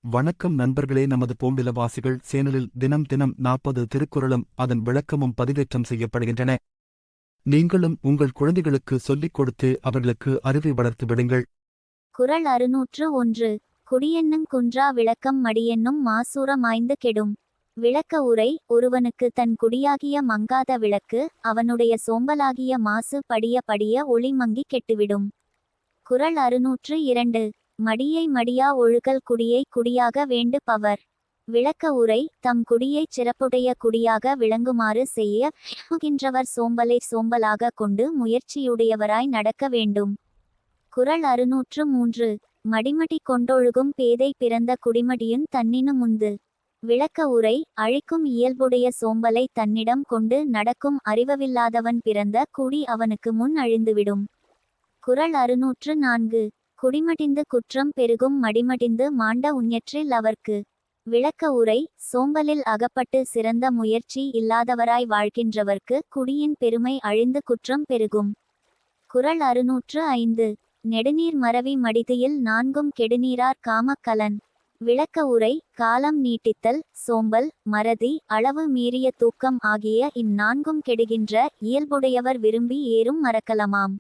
வணக்கம் நண்பர்களே, நமது பூம்பிலவாசிகள் சேனலில் தினம் தினம் 40 திருக்குறளும் அதன் விளக்கமும் பதிவேற்றம் செய்யப்படுகின்றன. நீங்களும் உங்கள் குழந்தைகளுக்கு சொல்லிக் கொடுத்து அவர்களுக்கு அறிவை வளர்த்து விடுங்கள். குறள் 601. குடியென்னும் குன்றா விளக்கம் மடியென்னும் மாசூர மாய்ந்து கெடும். விளக்க உரை. ஒருவனுக்கு தன் குடியாகிய மங்காத விளக்கு அவனுடைய சோம்பலாகிய மாசு படிய படிய ஒளி மங்கி கெட்டுவிடும். குறள் 602. மடியை மடியா ஒழுகல் குடியை குடியாக வேண்டு பவர். விளக்க உரை. தம் குடியைச் சிறப்புடைய குடியாக விளங்குமாறு செய்ய விரும்புகின்றவர் சோம்பலை சோம்பலாக கொண்டு முயற்சியுடையவராய் நடக்க வேண்டும். குறள் 603. மடிமடி கொண்டொழுகும் பேதை பிறந்த குடிமடியுன் தன்னினு முந்து. விளக்க உரை. அழிக்கும் இயல்புடைய சோம்பலை தன்னிடம் கொண்டு நடக்கும் அறிவவில்லாதவன் பிறந்த குடி அவனுக்கு முன் அழிந்துவிடும். குறள் 604. குடிமடிந்து குற்றம் பெருகும் மடிமடிந்து மாண்ட உஞற்றில் அவர்க்கு. விளக்க உரை. சோம்பலில் அகப்பட்டு சிறந்த முயற்சி இல்லாதவராய் வாழ்கின்றவர்க்கு குடியின் பெருமை அழிந்து குற்றம் பெருகும். குறள் 605. நெடுநீர் மறவி மடிதியில் நான்கும் கெடுநீரார் காமக் கலன். விளக்க உரை. காலம் நீட்டித்தல், சோம்பல், மறதி, அளவு மீறிய தூக்கம் ஆகிய இந்நான்கும் கெடுகின்ற இயல்புடையவர் விரும்பி ஏறும் மரக்கலமாம்.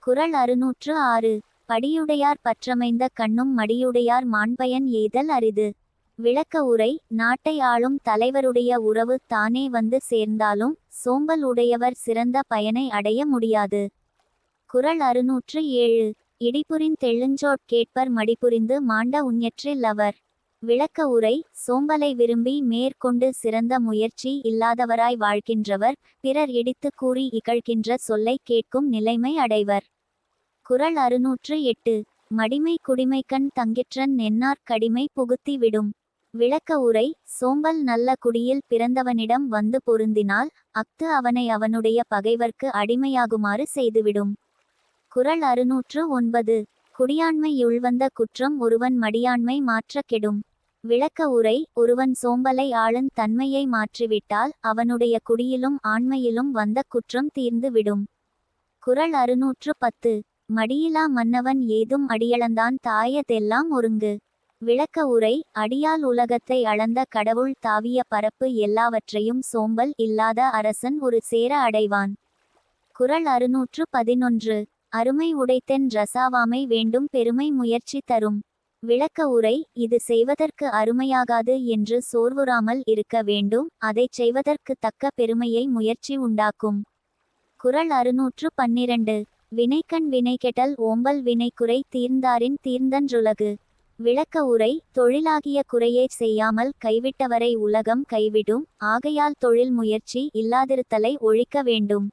குறள் 606. படியுடையார் பற்றமைந்த கண்ணும் மடியுடையார் மாண்பயன் எய்தல் அரிது. விளக்க உரை. நாட்டை ஆளும் தலைவருடைய உறவு தானே வந்து சேர்ந்தாலும் சோம்பல் உடையவர் சிறந்த பயனை அடைய முடியாது. குறள் 607. இடிபுரிந் தெள்ளுஞ்சோட் கேட்பர் மடிபுரிந்து மாண்ட உஞற்றில் அவர். விளக்க உரை. சோம்பலை விரும்பி மேற்கொண்டு சிறந்த முயற்சி இல்லாதவராய் வாழ்கின்றவர் பிறர் இடித்து கூறி இகழ்கின்ற சொல்லை கேட்கும் நிலைமை அடைவர். குறள் 608. மடிமை குடிமைக்கண் தங்கிற்றன் என்னார் கடிமை புகுத்தி விடும். விளக்க உரை. சோம்பல் நல்ல குடியில் பிறந்தவனிடம் வந்து பொருந்தினால் அஃது அவனை அவனுடைய பகைவர்க்கு அடிமையாகுமாறு செய்துவிடும். குறள் 609. குடியாண்மை யுள்வந்த குற்றம் ஒருவன் மடியாண்மை மாற்ற கெடும். விளக்க உரை. ஒருவன் சோம்பலை ஆளும் தன்மையை மாற்றிவிட்டால் அவனுடைய குடியிலும் ஆண்மையிலும் வந்த குற்றம் தீர்ந்து விடும். குறள் 610. மடியிலா மன்னவன் ஏதும் அடியளந்தான் தாயதெல்லாம் ஒருங்கு. விளக்க உரை. அடியால் உலகத்தை அளந்த கடவுள் தாவிய பரப்பு எல்லாவற்றையும் சோம்பல் இல்லாத அரசன் ஒரு சேர அடைவான். குறள் 611. அருமை உடைத்தென் ரசாவாமை வேண்டும் பெருமை முயற்சி தரும். விளக்க உரை. இது செய்வதற்கு அருமையாகாது என்று சோர்வுறாமல் இருக்க வேண்டும், அதைச் செய்வதற்கு தக்க பெருமையை முயற்சி உண்டாக்கும். குறள் 612. வினைக்கண் வினைகெட்டல் ஓம்பல் வினைக்குறை தீர்ந்தாரின் தீர்ந்தன்றுலகு. விளக்க உரை. தொழிலாகிய குறையை செய்யாமல் கைவிட்டவரை உலகம் கைவிடும், ஆகையால் தொழில் முயற்சி இல்லாதிருத்தலை ஒழிக்க வேண்டும்.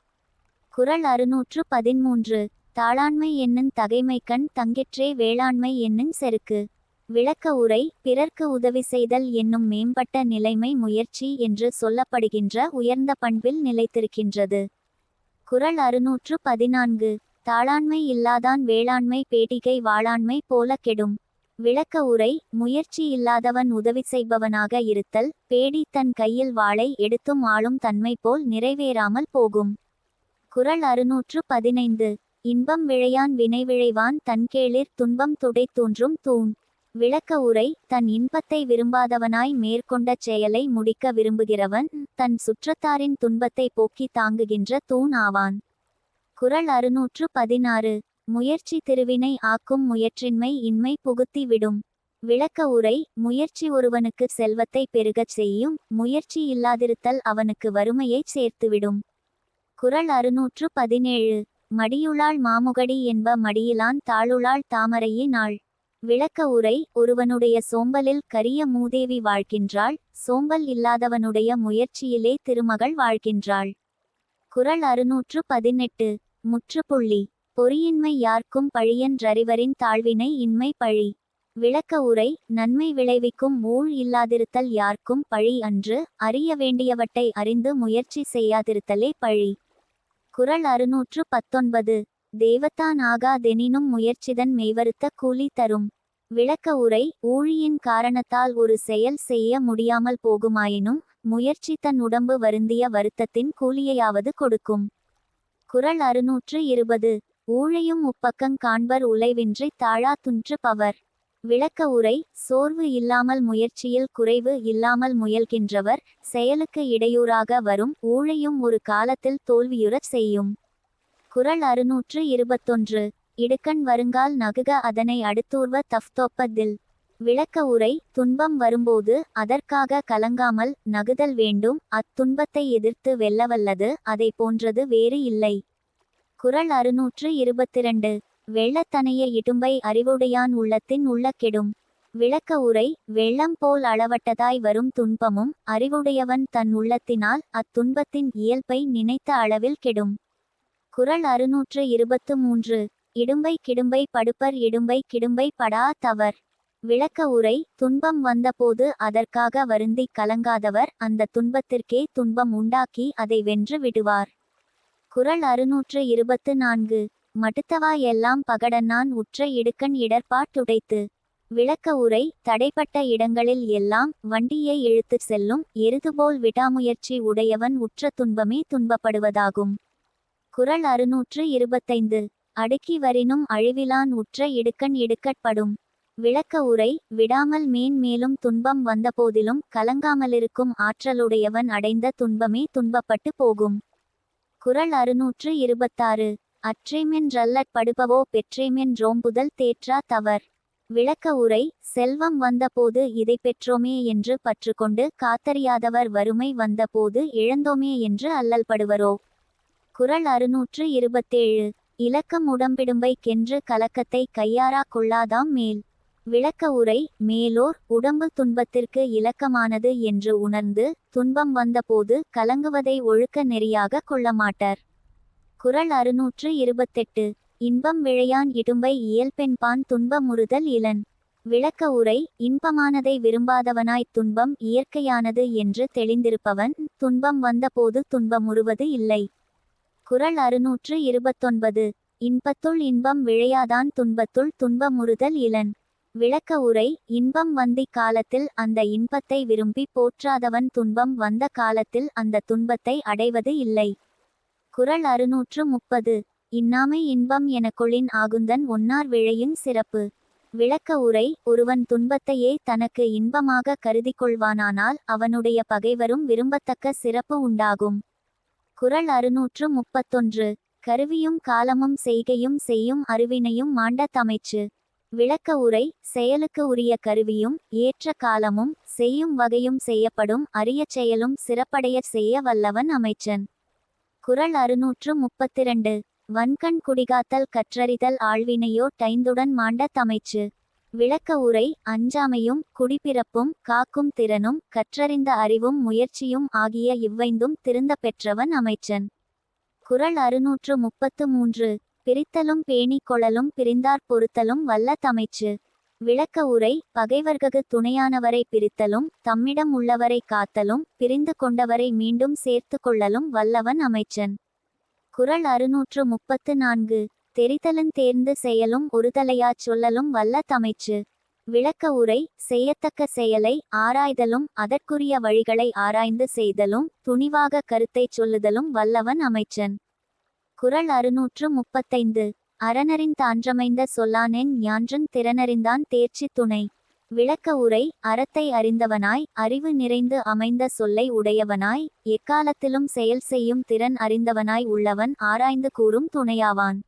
குறள் 613. தாளாண்மை என்னும் தகைமைக்கண் தங்கிற்றே வேளாண்மை என்னும் செருக்கு. விளக்க உரை. பிறர்க்கு உதவி செய்தல் என்னும் மேம்பட்ட நிலைமை முயற்சி என்று சொல்லப்படுகின்ற உயர்ந்த பண்பில் நிலைத்திருக்கின்றது. குறள் 614. தாளாண்மை இல்லாதான் வேளாண்மை பேடிகை வாளாண்மை போல கெடும். விளக்க உரை. முயற்சி இல்லாதவன் உதவி செய்பவனாக இருத்தல் பேடி தன் கையில் வாளை எடுத்தும் ஆளும் தன்மை போல் நிறைவேறாமல் போகும். குறள் 615. இன்பம் விழையான் வினை விழைவான் தன்கேளிர் துன்பம் துடை தூன்றும் தூண். விளக்க உரை. தன் இன்பத்தை விரும்பாதவனாய் மேற்கொண்ட செயலை முடிக்க விரும்புகிறவன் தன் சுற்றத்தாரின் துன்பத்தை போக்கி தாங்குகின்ற தூண் ஆவான். குறள் 616. முயற்சி திருவினை ஆக்கும் முயற்றின்மை இன்மை புகுத்தி விடும். விளக்க உரை. முயற்சி ஒருவனுக்கு செல்வத்தை பெருகச் செய்யும், முயற்சி இல்லாதிருத்தல் அவனுக்கு வறுமையைச் சேர்த்துவிடும். குறள் 617. மடியுளாள் மாமுகடி என்ப மடியிலான் தாளுளாள் தாமரையே நாள். விளக்க உரை. ஒருவனுடைய சோம்பலில் கரிய மூதேவி வாழ்கின்றாள், சோம்பல் இல்லாதவனுடைய முயற்சியிலே திருமகள் வாழ்கின்றாள். குறள் 618. முற்றுப்புள்ளி. பொறியின்மை யார்க்கும் பழியன் ரறிவரின் தாழ்வினை இன்மை பழி. விளக்க உரை. நன்மை விளைவிக்கும் ஊழ் இல்லாதிருத்தல் யார்க்கும் பழி அன்று, அறிய வேண்டியவற்றை அறிந்து முயற்சி செய்யாதிருத்தலே பழி. குறள் 619. தெய்வத்தான் ஆகாதெனினும் முயற்சிதன் மெய்வருத்த கூலி தரும். விளக்க உரை. ஊழியின் காரணத்தால் ஒரு செயல் செய்ய முடியாமல் போகுமாயினும் முயற்சி தன் உடம்பு வருந்திய வருத்தத்தின் கூலியையாவது கொடுக்கும். குறள் 620. ஊழையும் உப்பக்கங் காண்பர் உலைவின்றி தாழா துன்று பவர். விளக்க உரை. சோர்வு இல்லாமல் முயற்சியில் குறைவு இல்லாமல் முயல்கின்றவர் செயலுக்கு இடையூறாக வரும் ஊழையும் ஒரு காலத்தில் தோல்வியுறச் செய்யும். குறள் 621. இடுக்கண் வருங்கால் நகுக அதனை அடுத்தூர்வ தஃதொப்பதில். விளக்க உரை. துன்பம் வரும்போது அதற்காக கலங்காமல் நகுதல் வேண்டும். அத்துன்பத்தை எதிர்த்து வெல்லவல்லது அதை போன்றது வேறு இல்லை. குறள் 622. வெள்ளத்தனைய இடும்பை அறிவுடையான் உள்ளத்தின் உள்ள கெடும். விளக்க உரை. வெள்ளம் போல் அளவட்டதாய் வரும் துன்பமும் அறிவுடையவன் தன் உள்ளத்தினால் அத்துன்பத்தின் இயல்பை நினைத்த அளவில் கெடும். குறள் 623. இடும்பை கிடும்பை படுப்பர் இடும்பை கிடும்பை படா தவர். விளக்க உரை. துன்பம் வந்தபோது அதற்காக வருந்தி கலங்காதவர் அந்த துன்பத்திற்கே துன்பம் உண்டாக்கி அதை வென்று விடுவார். குறள் 624. மடுத்தவா எல்லாம் பகடன்னான் உற்ற இடுக்கண் இடர்பாட்டுடைத்து. விளக்க உரை. தடைப்பட்ட இடங்களில் எல்லாம் வண்டியை இழுத்துச் செல்லும் எருதுபோல் விடாமுயற்சி உடையவன் உற்ற துன்பமே துன்பப்படுவதாகும். குறள் 625. அடுக்கி வரினும் அழிவிலான் உற்ற இடுக்கண் இடுக்கட்படும். விளக்க உரை. விடாமல் மேலும் துன்பம் வந்தபோதிலும் கலங்காமலிருக்கும் ஆற்றலுடையவன் அடைந்த துன்பமே துன்பப்பட்டு போகும். குறள் 626. அற்றேமென்றல்லற் படுபவோ பெற்றேமென் றோம்புதல் தேற்றா தவர். விளக்க உரை. செல்வம் வந்தபோது இதை பெற்றோமே என்று பற்றுக்கொண்டு காத்தறியாதவர் வறுமை வந்தபோது இழந்தோமே என்று அல்லல்படுவரோ. குறள் 627. இலக்கம் உடம்பிடும்பை கென்று கலக்கத்தை கையாரா கொள்ளாதாம் மேல். விளக்க உரை. மேலோர் உடம்பு துன்பத்திற்கு இலக்கமானது என்று உணர்ந்து துன்பம் வந்தபோது கலங்குவதை ஒழுக்க நெறியாக கொள்ளமாட்டர். குறள் 628. இன்பம் விழையான் இடும்பை இயல்பென்பான் துன்ப முறுதல் இலன். விளக்க உரை. இன்பமானதை விரும்பாதவனாய் துன்பம் இயற்கையானது என்று தெளிந்திருப்பவன் துன்பம் வந்தபோது துன்பமுறுவது இல்லை. குறள் 629. இன்பத்துள் இன்பம் விழையாதான் துன்பத்துள் துன்பமுறுதல் இலன். விளக்க உரை. இன்பம் வந்தி காலத்தில் அந்த இன்பத்தை விரும்பி போற்றாதவன் துன்பம் வந்த காலத்தில் அந்த துன்பத்தை அடைவது இல்லை. குறள் 630. இன்னாமை இன்பம் எனக்கொளின் ஆகுந்தன் ஒன்னார் விழையும் சிறப்பு. விளக்க உரை. ஒருவன் துன்பத்தையே தனக்கு இன்பமாக கருதி கொள்வானானால் அவனுடைய பகைவரும் விரும்பத்தக்க சிறப்பு உண்டாகும். குறள் 631. கருவியும் காலமும் செய்கையும் செய்யும் அறிவினையும் மாண்ட தமைச்சு. விளக்க உரை. செயலுக்கு உரிய கருவியும் ஏற்ற காலமும் செய்யும் வகையும் செய்யப்படும் அரிய செயலும் சிறப்படைய செய்ய வல்லவன் அமைச்சன். குறள் 632. வன்கண் குடிகாத்தல் கற்றறிதல் ஆழ்வினையோ டைந்துடன் மாண்ட தமைச்சு. விளக்க உரை. அஞ்சாமையும் குடிப்பிறப்பும் காக்கும் திறனும் கற்றறிந்த அறிவும் முயற்சியும் ஆகிய இவ்வைந்தும் திருந்த பெற்றவன் அமைச்சன். குறள் 633. பிரித்தலும் பேணி கொளலும் பிரிந்தார் பொறுத்தலும் வல்ல தமைச்சு. விளக்க உரை. பகைவர்ககு துணையானவரை பிரித்தலும் தம்மிடம் உள்ளவரை காத்தலும் பிரிந்து கொண்டவரை மீண்டும் சேர்த்து கொள்ளலும் வல்லவன் அமைச்சன். குறள் 634. தெரிதலுந் தேர்ந்து செயலும் ஒருதலையாச் சொல்லலும் வல்ல தமைச்சு. விளக்க உரை. செய்யத்தக்க செயலை ஆராய்தலும் அதற்குரிய வழிகளை ஆராய்ந்து செய்தலும் துணிவாக கருத்தை சொல்லுதலும் வல்லவன் அமைச்சன். குறள் 635. அறனறிந் தான்றமைந்த சொல்லானென் ஞான்றன் திறனறிந்தான் தேர்ச்சி துணை. விளக்க உரை. அறத்தை அறிந்தவனாய் அறிவு நிறைந்து அமைந்த சொல்லை உடையவனாய் எக்காலத்திலும் செயல் செய்யும் திறன் அறிந்தவனாய் உள்ளவன் ஆராய்ந்து கூறும் துணையாவான்.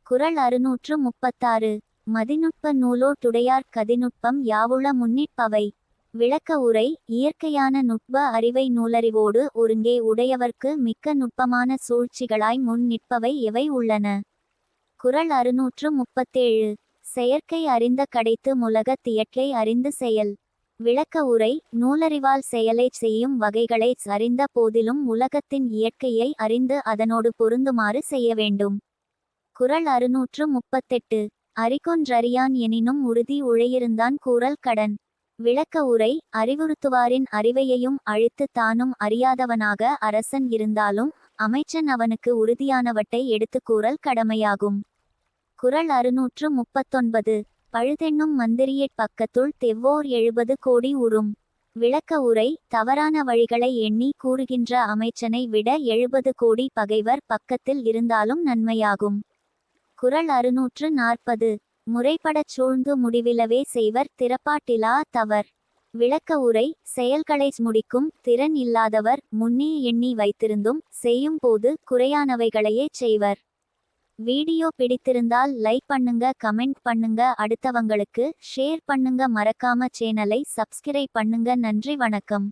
குறள் 636. மதிநுட்ப நூலோ துடையார் கதிநுட்பம் யாவுள முன்னிற்பவை. விளக்க உரை. இயற்கையான நுட்ப அறிவை நூலறிவோடு ஒருங்கே உடையவர்க்கு மிக்க நுட்பமான சூழ்ச்சிகளாய் முன் நிற்பவை எவை உள்ளன. குறள் 637. செயற்கை அறிந்த கடைத்து முலகத் தியற்கை அறிந்து செயல். விளக்க உரை. நூலறிவால் செயலை செய்யும் வகைகளை அறிந்த போதிலும் உலகத்தின் இயற்கையை அறிந்து அதனோடு பொருந்துமாறு செய்ய வேண்டும். குறள் 638. அறிகொன்றறியான் எனினும் உறுதி உழையிருந்தான் கூறல் கடன். விளக்க உரை. அறிவுறுத்துவாரின் அறிவையையும் அழித்து தானும் அறியாதவனாக அரசன் இருந்தாலும் அமைச்சன் அவனுக்கு உறுதியானவற்றை எடுத்து கூறல் கடமையாகும். குறள் 639. பழுதென்னும் மந்திரியற் பக்கத்துள் தெவ்வோர் 70 கோடி உறும். விளக்க உரை. தவறான வழிகளை எண்ணி கூறுகின்ற அமைச்சனை விட 70 கோடி பகைவர் பக்கத்தில் இருந்தாலும் நன்மையாகும். குறள் 640. முறைப்படச் சூழ்ந்து முடிவிலவே செய்வர் திறப்பாட்டிலா தவர். விளக்க உரை செயல்களை முடிக்கும் திறன் இல்லாதவர் முன்னே எண்ணி வைத்திருந்தும் செய்யும் போது குறையானவைகளையே செய்வர். வீடியோ பிடித்திருந்தால் லைக் பண்ணுங்க, கமெண்ட் பண்ணுங்க, அடுத்தவங்களுக்கு ஷேர் பண்ணுங்க, மறக்காம சேனலை சப்ஸ்கிரைப் பண்ணுங்க. நன்றி, வணக்கம்.